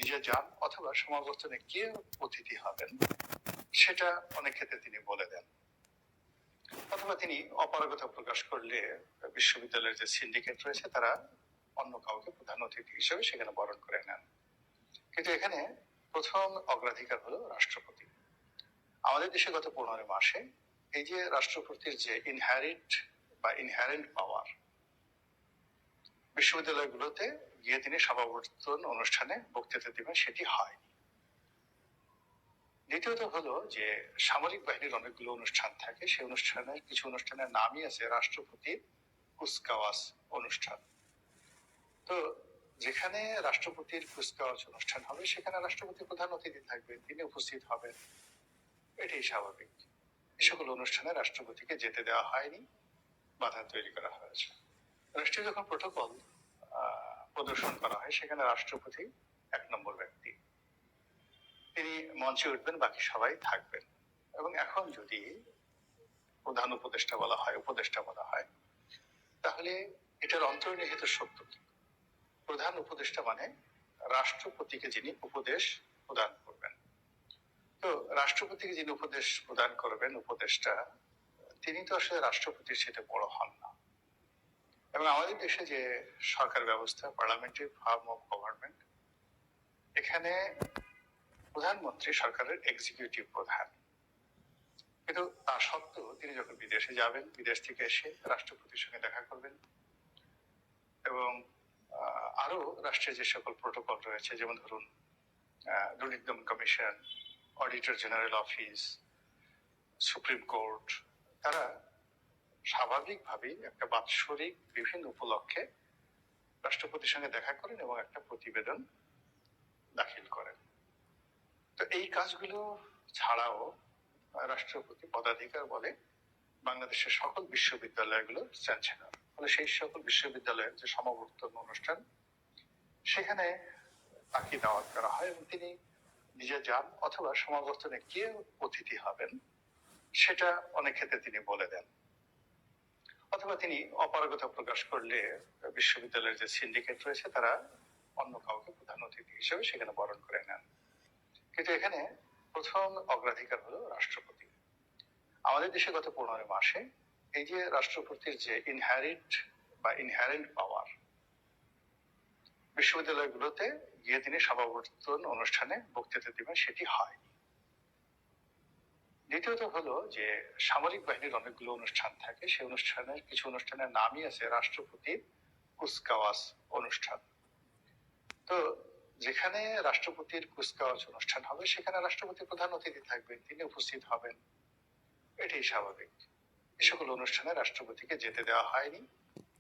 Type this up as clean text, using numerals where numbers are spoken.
নিজে যান অথবা সমাবর্তনে কে অতিথি হবেন সেটা অনেক ক্ষেত্রে তিনি বলে দেন, অথবা তিনি অপারগতা প্রকাশ করলে বিশ্ববিদ্যালয়ের যে সিন্ডিকেট রয়েছে তারা অন্য কাউকে প্রধান অতিথি হিসেবে সেখানে বরণ করে নেন। কিন্তু এখানে প্রথম অগ্রাধিকার হলো রাষ্ট্রপতি। আমাদের দেশে গত 15 মাসে এই যে রাষ্ট্রপতির যে ইনহ্যারেন্ট পাওয়ার, বিশ্ববিদ্যালয়গুলোতে গিয়ে তিনি সমাবর্তন অনুষ্ঠানে বক্তৃতা দিবেন সেটি হয়নি। দ্বিতীয়ত হলো যে সামরিক বাহিনীর অনেকগুলো অনুষ্ঠান থাকে, সেই অনুষ্ঠানের কিছু অনুষ্ঠানের নামই আছে রাষ্ট্রপতির কুচকাওয়াজ অনুষ্ঠান। তো যেখানে রাষ্ট্রপতির কুচকাওয়াজ অনুষ্ঠান হবে সেখানে রাষ্ট্রপতি প্রধান অতিথি থাকবেন, তিনি উপস্থিত হবেন, এটাই স্বাভাবিক। এই সকল অনুষ্ঠানে রাষ্ট্রপতিকে যেতে দেওয়া হয়নি, বাধা তৈরি করা হয়েছে। রাষ্ট্রীয় যখন প্রোটোকল প্রদর্শন করা হয় সেখানে রাষ্ট্রপতি 1 নম্বর ব্যক্তি, তিনি মঞ্চে উঠবেন, বাকি সবাই থাকবেন। এবং এখন যদি প্রধান উপদেষ্টা বলা হয় তাহলে এটার অন্তর্নিহিত সত্য কি? প্রধান উপদেষ্টা মানে রাষ্ট্রপতিকে যিনি উপদেশ প্রদান করবেন। তো রাষ্ট্রপতিকে যিনি উপদেশ প্রদান করবেন, উপদেষ্টা, তিনি তো আসলে রাষ্ট্রপতির সাথে বড় হন না। এবং আমাদের দেশে যে সরকার ব্যবস্থা, পার্লামেন্টারি ফর্ম অফ গভর্নমেন্ট, এখানে প্রধানমন্ত্রী সরকারের এক্সিকিউটিভ প্রধান। কিন্তু তা সত্ত্বেও তিনি যখন বিদেশে যাবেন, বিদেশ থেকে এসে রাষ্ট্রপতির সঙ্গে দেখা করবেন এবং আরো রাষ্ট্রের যে সকল প্রোটোকল রয়েছে, যেমন ধরুন দুর্নীতি দমন commission, auditor general office, supreme court, তারা স্বাভাবিকভাবেই একটা বাৎসরিক বিভিন্ন উপলক্ষে রাষ্ট্রপতির সঙ্গে দেখা করেন এবং একটা প্রতিবেদন দাখিল করেন। তো এই কাজগুলো ছাড়াও রাষ্ট্রপতি পদাধিকার বলে বাংলাদেশের সকল বিশ্ববিদ্যালয়গুলো চ্যান্সেলর, ফলে সেই সকল বিশ্ববিদ্যালয়ের যে সমাবর্তন অনুষ্ঠান সেখানে তাকে দাওয়াত করা হয় এবং তিনি নিজে যান অথবা সমাবর্তনে কে অতিথি হবেন সেটা অনেক ক্ষেত্রে তিনি বলে দেন, অথবা তিনি অপারগতা প্রকাশ করলে বিশ্ববিদ্যালয়ের যে সিন্ডিকেট রয়েছে তারা অন্য কাউকে প্রধান অতিথি হিসেবে সেখানে বরণ করে নেন। কিন্তু এখানে প্রথম অগ্রাধিকার হলো রাষ্ট্রপতি। আমাদের দেশে গত 15 মাসে এই যে রাষ্ট্রপতির যে ইনহ্যারেন্ট পাওয়ার, বিশ্ববিদ্যালয়গুলোতে গিয়ে তিনি সমাবর্তন অনুষ্ঠানে বক্তৃতা দিবেন সেটি হয়নি। দ্বিতীয়ত হলো যে সামরিক বাহিনীর অনেকগুলো অনুষ্ঠান থাকে, সেই অনুষ্ঠানের কিছু অনুষ্ঠানের নামই আছে রাষ্ট্রপতির কুচকাওয়াজ অনুষ্ঠান। তো যেখানে রাষ্ট্রপতির কুচকাওয়াজ অনুষ্ঠান হবে সেখানে রাষ্ট্রপতি প্রধান অতিথি থাকবেন, তিনি উপস্থিত হবেন, এটাই স্বাভাবিক। এই সকল অনুষ্ঠানে রাষ্ট্রপতিকে যেতে দেওয়া হয়নি,